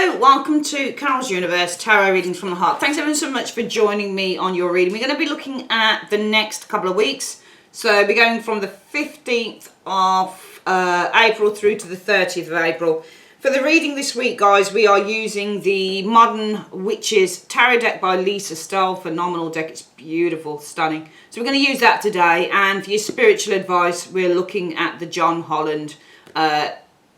Hello, welcome to Carol's Universe, Tarot Readings from the Heart. Thanks ever so much for joining me on your reading. We're going to be looking at the next couple of weeks. So we're going from the 15th of April through to the 30th of April. For the reading this week, guys, we are using the Modern Witches Tarot deck by Lisa Stahl. Phenomenal deck. It's beautiful, stunning. So we're going to use that today. And for your spiritual advice, we're looking at the John Holland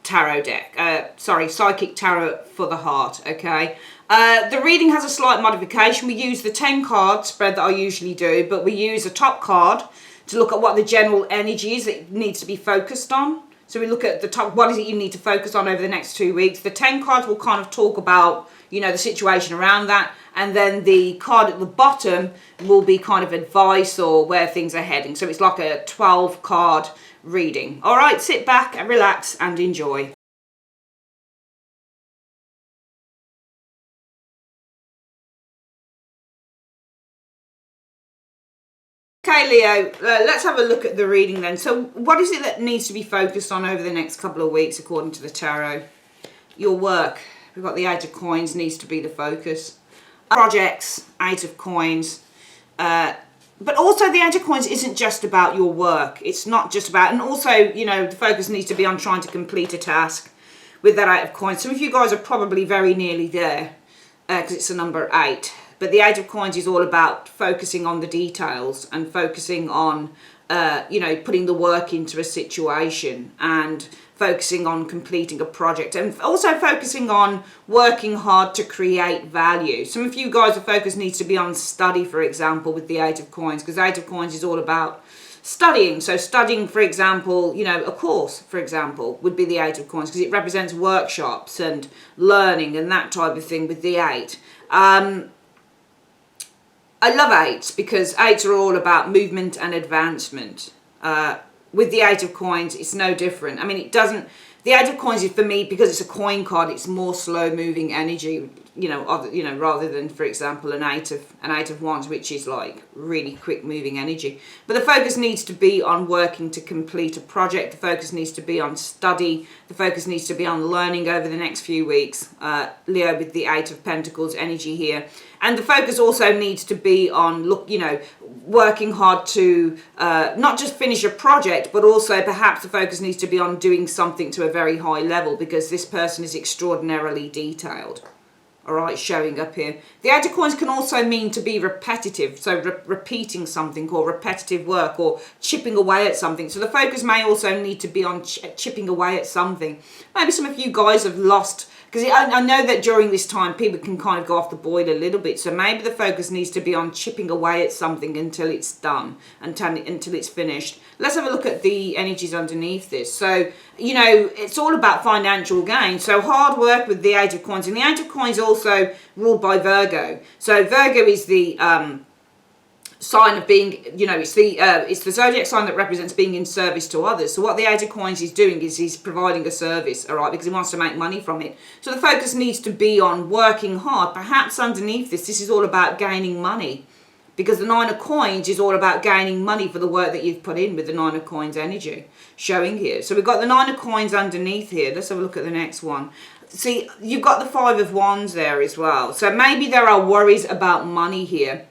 tarot deck, psychic tarot for the heart. Okay, the reading has a slight modification. We use the 10 card spread that I usually do, but we use a top card to look at what the general energy is that needs to be focused on. So we look at the top, what is it you need to focus on over the next 2 weeks. The 10 cards will kind of talk about, you know, the situation around that, and then the card at the bottom will be kind of advice or where things are heading. So it's like a 12 card reading. All right, sit back and relax and enjoy. Okay, Leo, let's have a look at the reading then. So what is it that needs to be focused on over the next couple of weeks according to the tarot? Your work. We've got the 8 of Coins needs to be the focus. Projects, 8 of Coins. But also the 8 of Coins isn't just about your work. It's not just about, and also, you know, the focus needs to be on trying to complete a task with that 8 of Coins. Some of you guys are probably very nearly there because it's the number 8. But the 8 of Coins is all about focusing on the details and focusing on, you know, putting the work into a situation and focusing on completing a project and also focusing on working hard to create value. Some of you guys, the focus needs to be on study, for example, with the 8 of Coins, because 8 of Coins is all about studying. So studying, for example, you know, a course, for example, would be the 8 of Coins because it represents workshops and learning and that type of thing with the 8. I love 8s because 8s are all about movement and advancement. With the 8 of Coins, it's no different. I mean, it doesn't... The 8 of Coins is, for me, because it's a coin card, it's more slow-moving energy, you know, rather than, for example, an 8 of Wands, which is like really quick-moving energy. But the focus needs to be on working to complete a project. The focus needs to be on study. The focus needs to be on learning over the next few weeks. Leo with the 8 of Pentacles energy here. And the focus also needs to be on, working hard to not just finish a project, but also perhaps the focus needs to be on doing something to a very high level because this person is extraordinarily detailed. All right, showing up here. The 8 of Coins can also mean to be repetitive, so repeating something or repetitive work or chipping away at something. So the focus may also need to be on chipping away at something. Maybe some of you guys have lost... Because I know that during this time, people can kind of go off the boil a little bit. So maybe the focus needs to be on chipping away at something until it's done, until it's finished. Let's have a look at the energies underneath this. So, you know, it's all about financial gain. So hard work with the 8 of Coins. And the 8 of Coins also ruled by Virgo. So Virgo is the... sign of being, you know, it's the zodiac sign that represents being in service to others. So what the 8 of Coins is doing is he's providing a service, all right, because he wants to make money from it. So the focus needs to be on working hard. Perhaps underneath this is all about gaining money, because the 9 of Coins is all about gaining money for the work that you've put in with the 9 of Coins energy showing here. So we've got the 9 of Coins underneath here. Let's have a look at the next one. See, you've got the 5 of Wands there as well. So maybe there are worries about money here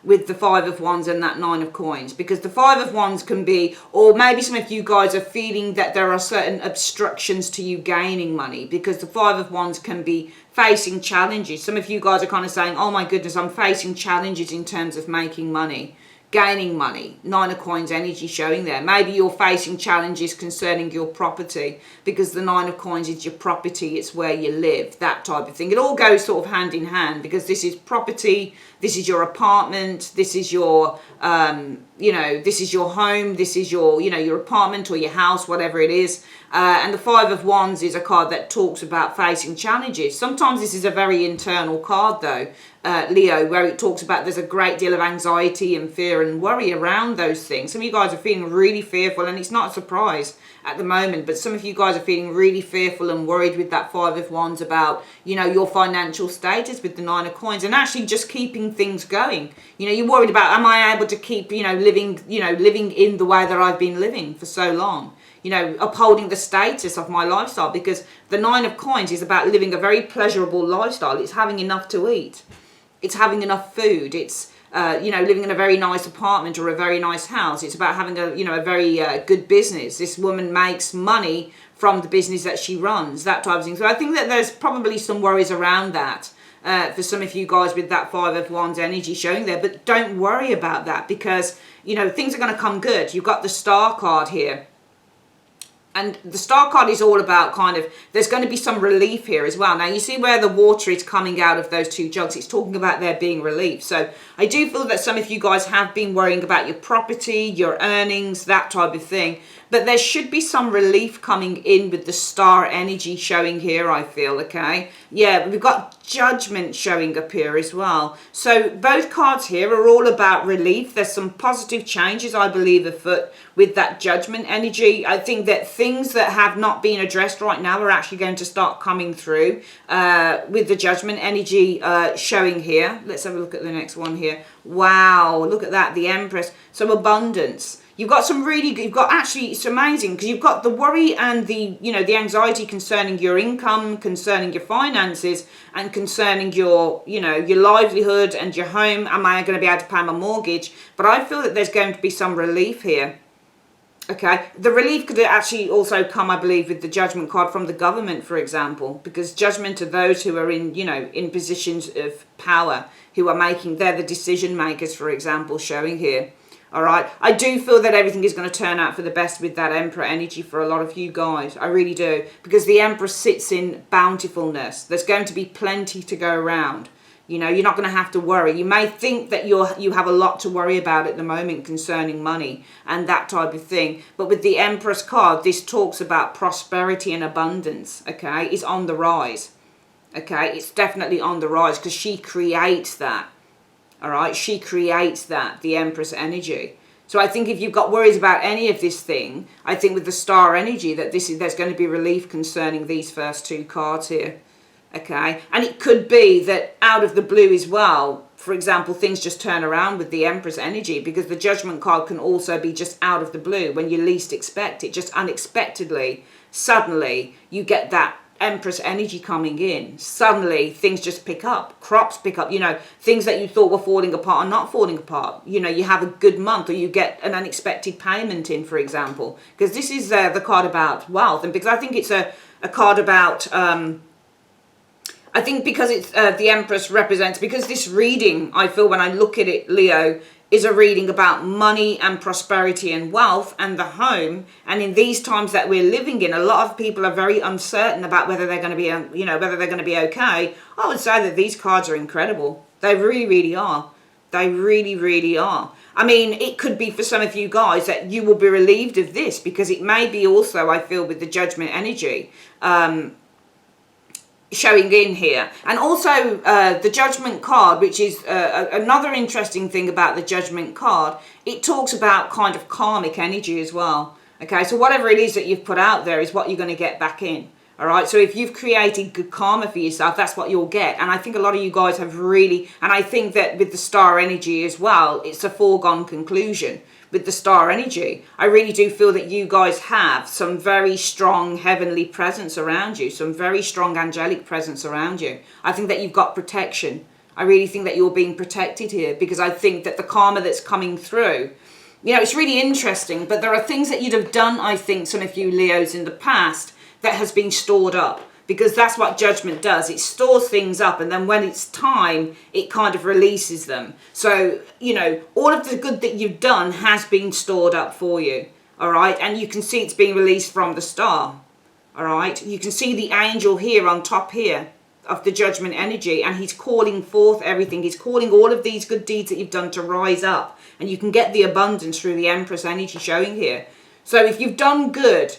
with the 5 of Wands and that 9 of Coins, because the 5 of Wands can be, or maybe some of you guys are feeling that there are certain obstructions to you gaining money, because the 5 of Wands can be facing challenges. Some of you guys are kind of saying, oh my goodness, I'm facing challenges in terms of making money, gaining money. 9 of Coins energy showing there. Maybe you're facing challenges concerning your property because the 9 of Coins is your property. It's where you live, that type of thing. It all goes sort of hand in hand because this is property. This is your apartment. This is your, this is your home. This is your, your apartment or your house, whatever it is. And the 5 of Wands is a card that talks about facing challenges. Sometimes this is a very internal card though, Leo, where it talks about there's a great deal of anxiety and fear and worry around those things. Some of you guys are feeling really fearful, and it's not a surprise at the moment, but some of you guys are feeling really fearful and worried with that 5 of Wands about, your financial status with the 9 of Coins and actually just keeping things going. You're worried about, am I able to keep, living in the way that I've been living for so long? you know, upholding the status of my lifestyle, because the Nine of Coins is about living a very pleasurable lifestyle. It's having enough to eat. It's having enough food. It's, you know, living in a very nice apartment or a very nice house. It's about having a, you know, a very good business. This woman makes money from the business that she runs, that type of thing. So I think that there's probably some worries around that for some of you guys with that Five of Wands energy showing there. But don't worry about that, because, you know, things are going to come good. You've got the Star card here. And the Star card is all about kind of, there's going to be some relief here as well. Now, you see where the water is coming out of those two jugs. It's talking about there being relief. So I do feel that some of you guys have been worrying about your property, your earnings, that type of thing. But there should be some relief coming in with the Star energy showing here, I feel, okay? Yeah, we've got Judgment showing up here as well. So both cards here are all about relief. There's some positive changes, I believe, afoot with that Judgment energy. I think that things that have not been addressed right now are actually going to start coming through with the Judgment energy showing here. Let's have a look at the next one here. Wow, look at that, the Empress. So abundance. You've got some really good, you've got actually, it's amazing because you've got the worry and the, you know, the anxiety concerning your income, concerning your finances, and concerning your, you know, your livelihood and your home. Am I going to be able to pay my mortgage? But I feel that there's going to be some relief here. Okay, the relief could actually also come, I believe, with the Judgment card from the government, for example, because judgment are those who are in, you know, in positions of power, who are making, they're the decision makers, for example, showing here. All right, I do feel that everything is going to turn out for the best with that Emperor energy for a lot of you guys. I really do, because the Emperor sits in bountifulness. There's going to be plenty to go around. You know, you're not going to have to worry. You may think that you have a lot to worry about at the moment concerning money and that type of thing. But with the Empress card, this talks about prosperity and abundance, okay? It's on the rise, okay? It's definitely on the rise because she creates that. All right, she creates that, the Empress energy. So I think if you've got worries about any of this thing, I think with the Star energy that there's going to be relief concerning these first two cards here. Okay, and it could be that out of the blue as well, for example, things just turn around with the Empress energy, because the Judgment card can also be just out of the blue when you least expect it, just unexpectedly, suddenly you get that Empress energy coming in. Suddenly things just pick up, crops pick up, you know, things that you thought were falling apart are not falling apart. You know, you have a good month, or you get an unexpected payment in, for example, because this is the card about wealth. And because I think it's a card about I think because it's the Empress represents, because this reading, I feel when I look at it, Leo, is a reading about money and prosperity and wealth and the home. And in these times that we're living in, a lot of people are very uncertain about whether they're going to be, you know, whether they're going to be okay. I would say that these cards are incredible. They really, really are. They really, really are. I mean, it could be for some of you guys that you will be relieved of this, because it may be also, I feel, with the Judgment energy, showing in here. And also the Judgment card, which is another interesting thing about the Judgment card, it talks about kind of karmic energy as well. Okay, so whatever it is that you've put out there is what you're going to get back in. All right, so if you've created good karma for yourself, that's what you'll get. And I think a lot of you guys have really, and I think that with the Star energy as well, it's a foregone conclusion. With the Star energy, I really do feel that you guys have some very strong heavenly presence around you, some very strong angelic presence around you. I think that you've got protection. I really think that you're being protected here, because I think that the karma that's coming through, you know, it's really interesting, but there are things that you'd have done, I think, some of you Leos in the past, that has been stored up. Because that's what Judgment does. It stores things up, and then when it's time, it kind of releases them. So, you know, all of the good that you've done has been stored up for you. All right. And you can see it's being released from the Star. All right. You can see the angel here on top here of the Judgment energy, and he's calling forth everything. He's calling all of these good deeds that you've done to rise up. And you can get the abundance through the Empress energy showing here. So if you've done good,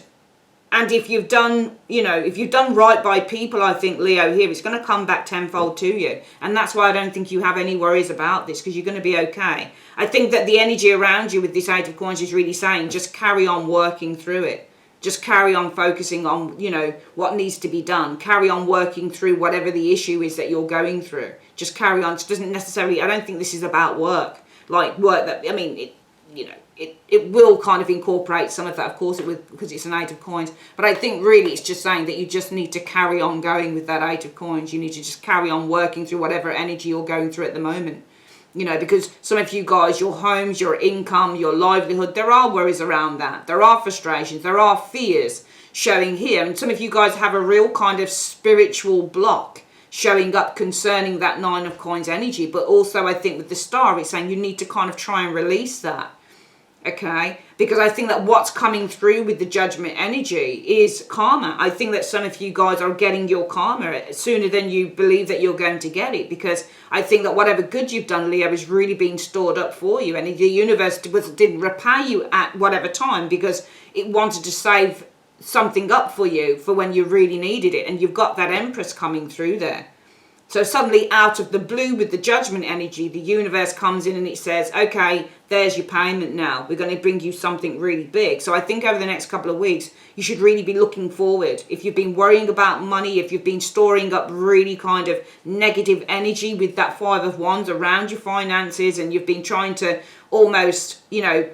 and if you've done, you know, if you've done right by people, I think, Leo, here, it's going to come back tenfold to you. And that's why I don't think you have any worries about this, because you're going to be okay. I think that the energy around you with this Eight of Coins is really saying, just carry on working through it. Just carry on focusing on, you know, what needs to be done. Carry on working through whatever the issue is that you're going through. Just carry on. It doesn't necessarily, I don't think this is about work. Like work that, I mean, you know, it will kind of incorporate some of that, of course it will, because it's an Eight of Coins. But I think really it's just saying that you just need to carry on going with that Eight of Coins. You need to just carry on working through whatever energy you're going through at the moment. You know, because some of you guys, your homes, your income, your livelihood, there are worries around that. There are frustrations, there are fears showing here. And some of you guys have a real kind of spiritual block showing up concerning that Nine of Coins energy. But also I think with the Star, it's saying you need to kind of try and release that. Okay, because I think that what's coming through with the Judgment energy is karma. I think that some of you guys are getting your karma sooner than you believe that you're going to get it, because I think that whatever good you've done, Leo, is really being stored up for you, and the universe didn't repay you at whatever time because it wanted to save something up for you for when you really needed it. And you've got that Empress coming through there. So suddenly out of the blue with the Judgment energy, the universe comes in and it says, okay, there's your payment now. We're going to bring you something really big. So I think over the next couple of weeks, you should really be looking forward. If you've been worrying about money, if you've been storing up really kind of negative energy with that Five of Wands around your finances, and you've been trying to almost, you know,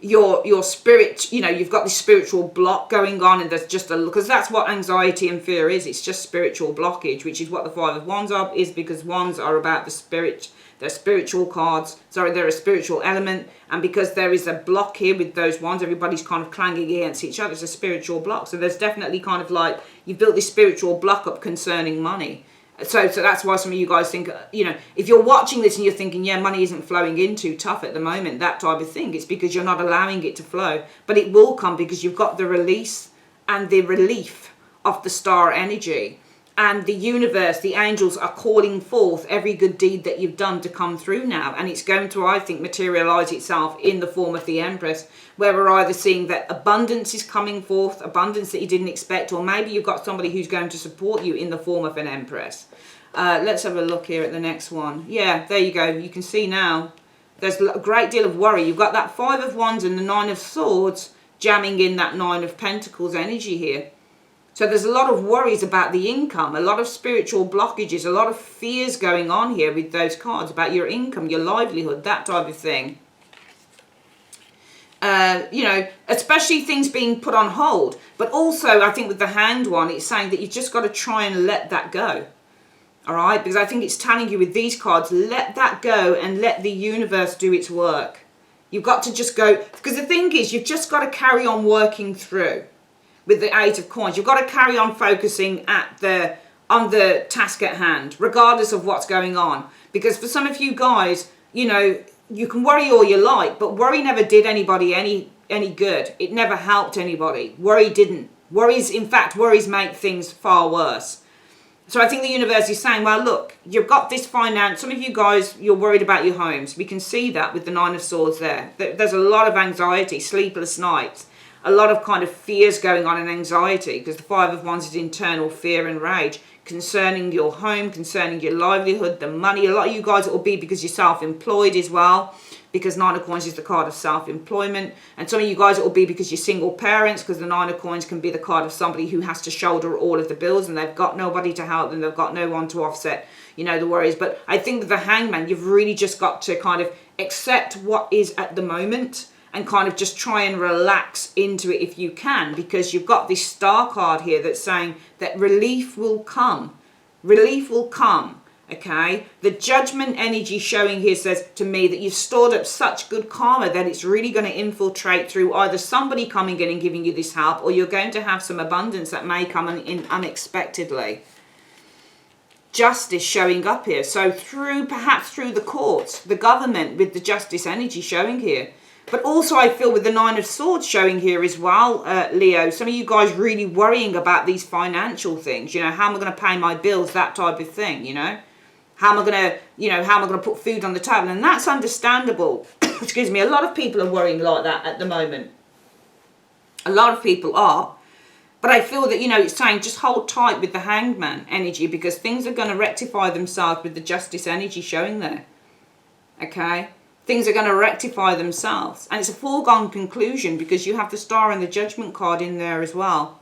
your spirit, you know, you've got this spiritual block going on, and there's just because that's what anxiety and fear is. It's just spiritual blockage, which is what the Five of Wands is, because wands are about the spirit. They're spiritual cards. Sorry, they're a spiritual element. And because there is a block here with those wands, everybody's kind of clanging against each other. It's a spiritual block. So there's definitely kind of like, you've built this spiritual block up concerning money. So that's why some of you guys think, you know, if you're watching this and you're thinking, yeah, money isn't flowing in too tough at the moment, that type of thing, it's because you're not allowing it to flow. But it will come because you've got the release and the relief of the Star energy. And the universe, the angels are calling forth every good deed that you've done to come through now. And it's going to, I think, materialize itself in the form of the Empress, where we're either seeing that abundance is coming forth, abundance that you didn't expect, or maybe you've got somebody who's going to support you in the form of an Empress. Let's have a look here at the next one. Yeah, there you go. You can see now there's a great deal of worry. You've got that Five of Wands and the Nine of Swords jamming in that Nine of Pentacles energy here. So there's a lot of worries about the income, a lot of spiritual blockages, a lot of fears going on here with those cards about your income, your livelihood, that type of thing. You know, especially things being put on hold. But also, I think with the Hanged one, it's saying that you've just got to try and let that go. All right? Because I think it's telling you with these cards, let that go and let the universe do its work. You've got to just go, because the thing is, you've just got to carry on working through. With the Eight of Coins, you've got to carry on focusing on the task at hand, regardless of what's going on. Because for some of you guys, you know, you can worry all you like, but worry never did anybody any good. It never helped anybody. Worry didn't. Worries make things far worse. So I think the universe is saying, well, look, you've got this finance. Some of you guys, you're worried about your homes. We can see that with the Nine of Swords there. There's a lot of anxiety, sleepless nights. A lot of kind of fears going on and anxiety, because the Five of Wands is internal fear and rage concerning your home, concerning your livelihood, the money. A lot of you guys, it will be because you're self-employed as well, because Nine of Coins is the card of self-employment. And some of you guys, it will be because you're single parents, because the Nine of Coins can be the card of somebody who has to shoulder all of the bills and they've got nobody to help them. They've got no one to offset, you know, the worries. But I think with the Hangman, you've really just got to kind of accept what is at the moment and kind of just try and relax into it if you can, because you've got this Star card here that's saying that relief will come. Relief will come, okay? The Judgment energy showing here says to me that you've stored up such good karma that it's really going to infiltrate through either somebody coming in and giving you this help, or you're going to have some abundance that may come in unexpectedly. Justice showing up here. So perhaps through the courts, the government, with the Justice energy showing here. But also I feel with the Nine of Swords showing here as well, Leo, some of you guys really worrying about these financial things. You know, how am I going to pay my bills, that type of thing, you know? How am I going to, you know, how am I going to put food on the table? And that's understandable. Excuse me, a lot of people are worrying like that at the moment. A lot of people are. But I feel that, you know, it's saying just hold tight with the Hanged Man energy, because things are going to rectify themselves with the Justice energy showing there. Okay? Things are going to rectify themselves. And it's a foregone conclusion because you have the Star and the Judgment card in there as well.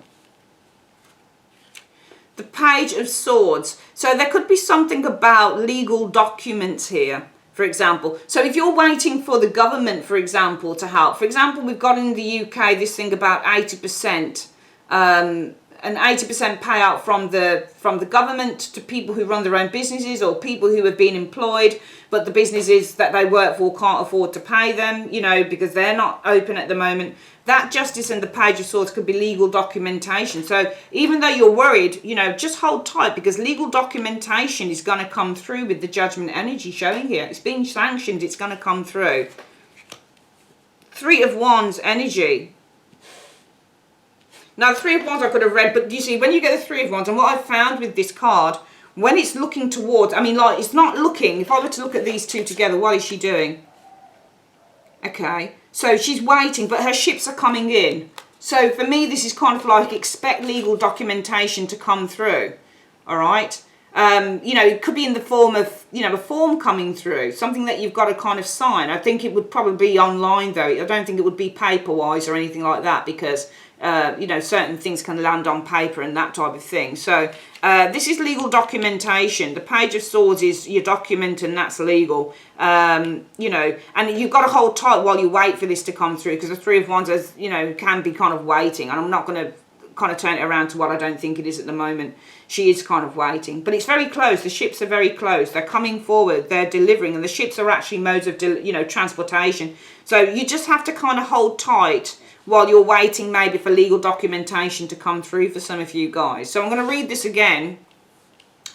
The Page of Swords. So there could be something about legal documents here for example. So if you're waiting for the government, for example, to help, for example, we've got in the UK this thing about 80%, an 80% payout from the government to people who run their own businesses or people who have been employed, but the businesses that they work for can't afford to pay them, you know, because they're not open at the moment. That Justice and the Page of Swords could be legal documentation. So even though you're worried, you know, just hold tight, because legal documentation is going to come through with the Judgment energy showing here. It's being sanctioned. It's going to come through. Three of Wands energy. Now, the Three of Wands I could have read, but you see, when you get the Three of Wands, and what I've found with this card, when it's looking towards, I mean, like, it's not looking, if I were to look at these two together, what is she doing? Okay, so she's waiting, but her ships are coming in. So for me, this is kind of like, expect legal documentation to come through, all right? You know, it could be in the form of, you know, a form coming through, something that you've got to kind of sign. I think it would probably be online, though. I don't think it would be paper-wise or anything like that, because you know, certain things can land on paper and that type of thing. So this is legal documentation. The Page of Swords is your document, and that's legal. You know, and you've got to hold tight while you wait for this to come through, because the Three of Wands, as you know, can be kind of waiting. And I'm not going to kind of turn it around to what I don't think it is at the moment. She is kind of waiting, but it's very close. The ships are very close. They're coming forward. They're delivering, and the ships are actually modes of, you know, transportation. So you just have to kind of hold tight while you're waiting maybe for legal documentation to come through for some of you guys. So I'm going to read this again,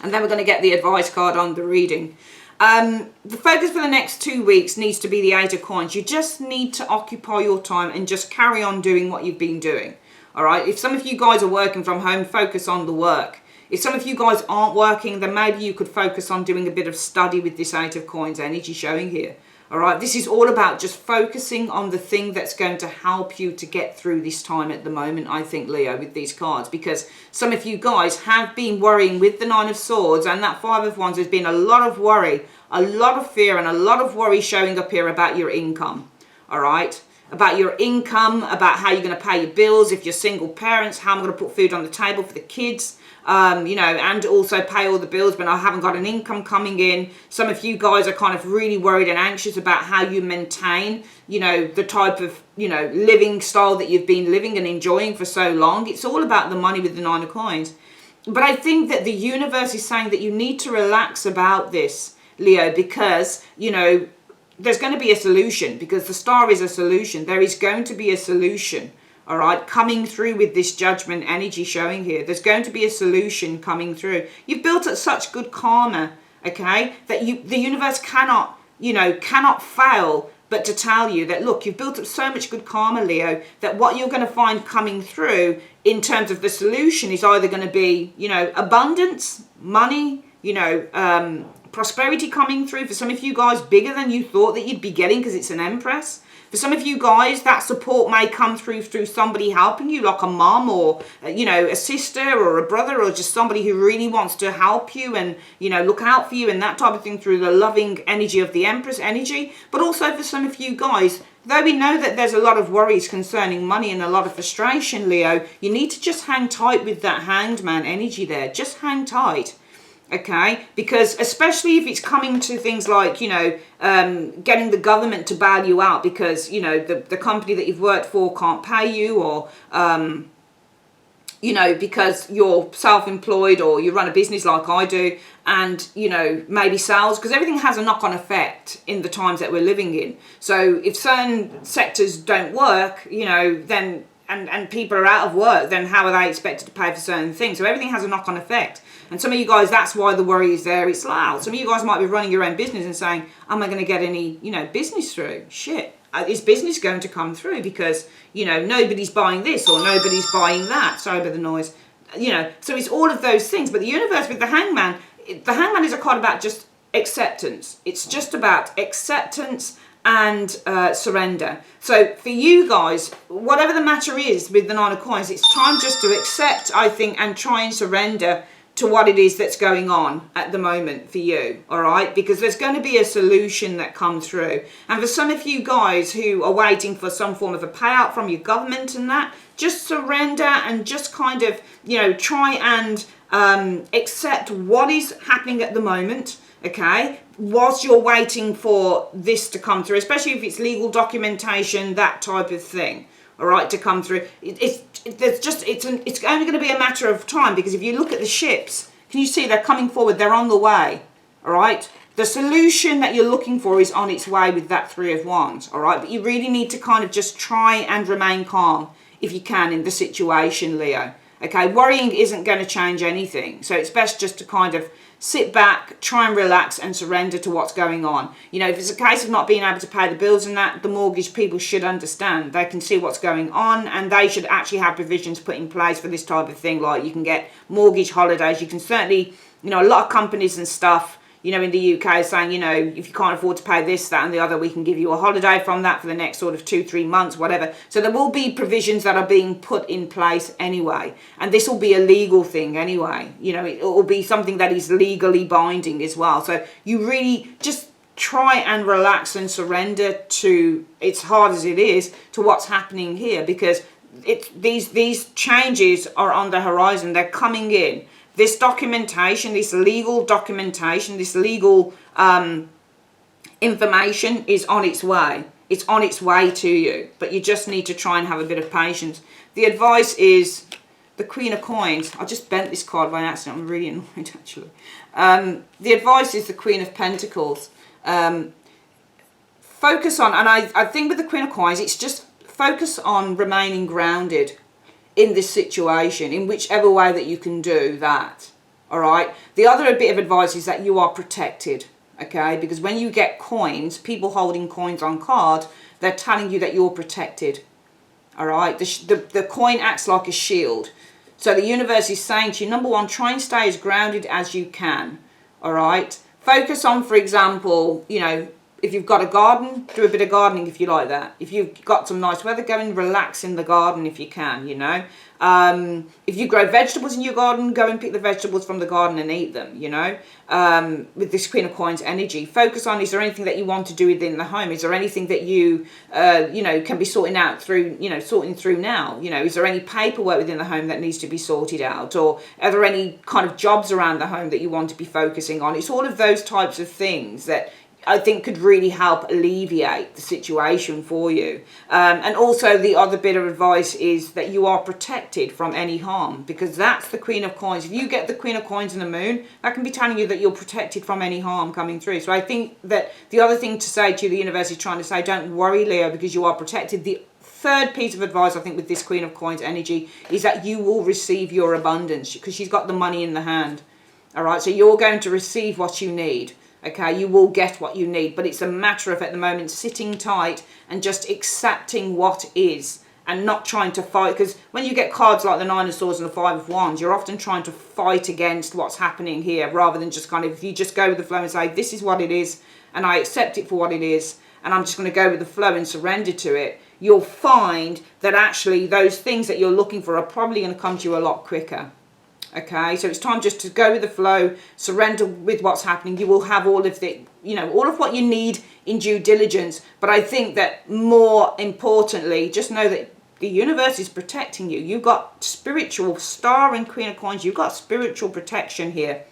and then we're going to get the advice card on the reading. The focus for the next 2 weeks needs to be the Eight of Coins. You just need to occupy your time and just carry on doing what you've been doing. All right. If some of you guys are working from home, focus on the work. If some of you guys aren't working, then maybe you could focus on doing a bit of study with this Eight of Coins energy showing here. All right, this is all about just focusing on the thing that's going to help you to get through this time at the moment, I think, Leo, with these cards, because some of you guys have been worrying with the Nine of Swords, and that Five of Wands. There's been a lot of worry, a lot of fear, and a lot of worry showing up here about your income. All right, about your income, about how you're going to pay your bills. If you're single parents, how I'm going to put food on the table for the kids. You know, and also pay all the bills, but I haven't got an income coming in. Some of you guys are kind of really worried and anxious about how you maintain, you know, the type of, you know, living style that you've been living and enjoying for so long. It's all about the money with the Nine of Coins. But I think that the universe is saying that you need to relax about this, Leo, because, you know, there's going to be a solution, because the Star is a solution. There is going to be a solution. All right, coming through with this Judgment energy showing here. There's going to be a solution coming through. You've built up such good karma, okay, that the universe cannot, you know, cannot fail but to tell you that, look, you've built up so much good karma, Leo, that what you're going to find coming through in terms of the solution is either going to be, you know, abundance, money, you know, prosperity coming through. For some of you guys, bigger than you thought that you'd be getting, because it's an Empress. For some of you guys, that support may come through somebody helping you, like a mom or, you know, a sister or a brother, or just somebody who really wants to help you and, you know, look out for you and that type of thing, through the loving energy of the Empress energy. But also for some of you guys, though we know that there's a lot of worries concerning money and a lot of frustration, Leo, you need to just hang tight with that Hanged Man energy there. Just hang tight. Okay, because especially if it's coming to things like, you know, getting the government to bail you out because, you know, the company that you've worked for can't pay you, or, you know, because you're self-employed or you run a business like I do, and, you know, maybe sales, because everything has a knock-on effect in the times that we're living in. So if certain sectors don't work, you know, then, and people are out of work, then how are they expected to pay for certain things? So everything has a knock-on effect. And some of you guys, that's why the worry is there. It's loud. Some of you guys might be running your own business and saying, am I going to get any, you know, business through? Shit. Is business going to come through? Because, you know, nobody's buying this or nobody's buying that. Sorry about the noise. You know, so it's all of those things. But the universe with the Hangman is a card about just acceptance. It's just about acceptance and surrender. So for you guys, whatever the matter is with the Nine of Coins, it's time just to accept, I think, and try and surrender to what it is that's going on at the moment for you, all right? Because there's going to be a solution that comes through. And for some of you guys who are waiting for some form of a payout from your government and that, just surrender and just kind of, you know, try and accept what is happening at the moment, okay? whilst you're waiting for this to come through, especially if it's legal documentation, that type of thing, all right, to come through, it's only going to be a matter of time, because if you look at the ships, can you see they're coming forward, they're on the way, all right? The solution that you're looking for is on its way with that Three of Wands, all right? But you really need to kind of just try and remain calm if you can in the situation, Leo. Okay, worrying isn't going to change anything. So it's best just to kind of sit back, try and relax and surrender to what's going on. You know, if it's a case of not being able to pay the bills and that, the mortgage people should understand. They can see what's going on, and they should actually have provisions put in place for this type of thing. Like, you can get mortgage holidays. You can certainly, you know, a lot of companies and stuff, you know, in the UK saying, you know, if you can't afford to pay this, that and the other, we can give you a holiday from that for the next sort of 2-3 months, whatever. So there will be provisions that are being put in place anyway. And this will be a legal thing anyway. You know, it will be something that is legally binding as well. So you really just try and relax and surrender to, it's hard as it is, to what's happening here, because these changes are on the horizon. They're coming in. This documentation, this legal documentation, this legal information is on its way. It's on its way to you, but you just need to try and have a bit of patience. The advice is the Queen of Coins. I just bent this card by accident. I'm really annoyed, actually. The advice is the Queen of Pentacles. Focus on, and I think with the Queen of Coins, it's just focus on remaining grounded in this situation, in whichever way that you can do that, all right? The other bit of advice is that you are protected, okay? Because when you get coins, people holding coins on card, they're telling you that you're protected, all right? The coin acts like a shield. So the universe is saying to you, number one, try and stay as grounded as you can, all right? Focus on, for example, you know, if you've got a garden, do a bit of gardening if you like that. If you've got some nice weather, go and relax in the garden if you can, you know. If you grow vegetables in your garden, go and pick the vegetables from the garden and eat them, you know. With this Queen of Coins energy, focus on, is there anything that you want to do within the home? Is there anything that you, you know, can be sorting out through, you know, sorting through now? You know, is there any paperwork within the home that needs to be sorted out? Or are there any kind of jobs around the home that you want to be focusing on? It's all of those types of things that I think could really help alleviate the situation for you. And also the other bit of advice is that you are protected from any harm, because that's the Queen of Coins. If you get the Queen of Coins and the Moon, that can be telling you that you're protected from any harm coming through. So I think that the other thing to say to you, the universe is trying to say, don't worry, Leo, because you are protected. The third piece of advice, I think, with this Queen of Coins energy is that you will receive your abundance, because she's got the money in the hand. All right, so you're going to receive what you need. Okay, you will get what you need, but it's a matter of, at the moment, sitting tight and just accepting what is and not trying to fight. Because when you get cards like the Nine of Swords and the Five of Wands, you're often trying to fight against what's happening here, rather than just kind of, if you just go with the flow and say, this is what it is, and I accept it for what it is, and I'm just going to go with the flow and surrender to it, you'll find that actually those things that you're looking for are probably going to come to you a lot quicker. Okay, so it's time just to go with the flow, surrender with what's happening. You will have all of the, you know, all of what you need in due diligence. But I think that more importantly, just know that the universe is protecting you. You've got spiritual, Star and Queen of Coins, you've got spiritual protection here.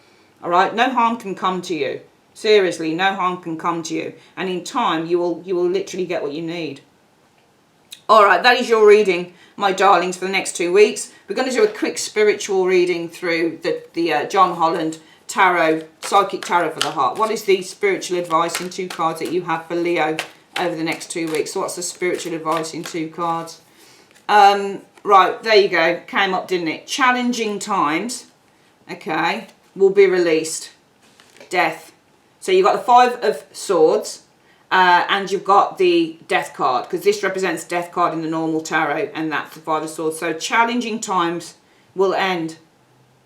All right, no harm can come to you. Seriously, no harm can come to you. And in time, you will literally get what you need. All right, that is your reading, my darlings, for the next 2 weeks. We're going to do a quick spiritual reading through the John Holland Tarot, Psychic Tarot for the Heart. What is the spiritual advice in 2 cards that you have for Leo over the next 2 weeks? So what's the spiritual advice in 2 cards? Right, there you go. Came up, didn't it? Challenging times, okay, will be released. Death. So you've got the Five of Swords. And you've got the Death card, because this represents Death card in the normal tarot, and that's the Five of Swords. So challenging times will end.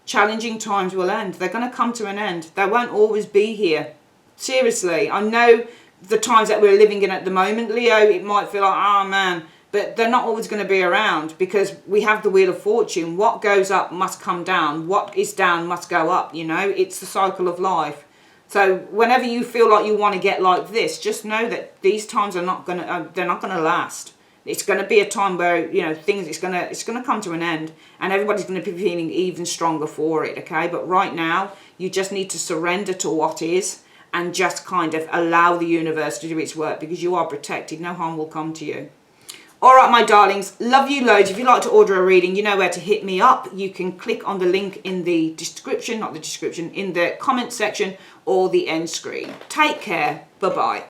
Challenging times will end. They're going to come to an end. They won't always be here. Seriously, I know the times that we're living in at the moment, Leo, it might feel like, oh man, but they're not always going to be around, because we have the Wheel of Fortune. What goes up must come down. What is down must go up, you know. It's the cycle of life. So whenever you feel like you want to get like this, just know that these times are not going to, they're not going to last. It's going to be a time where, you know, things, it's going to come to an end, and everybody's going to be feeling even stronger for it, okay? But right now, you just need to surrender to what is, and just kind of allow the universe to do its work, because you are protected. No harm will come to you. All right, my darlings, love you loads. If you'd like to order a reading, you know where to hit me up. You can click on the link in the description, not the description, in the comment section or the end screen. Take care. Bye-bye.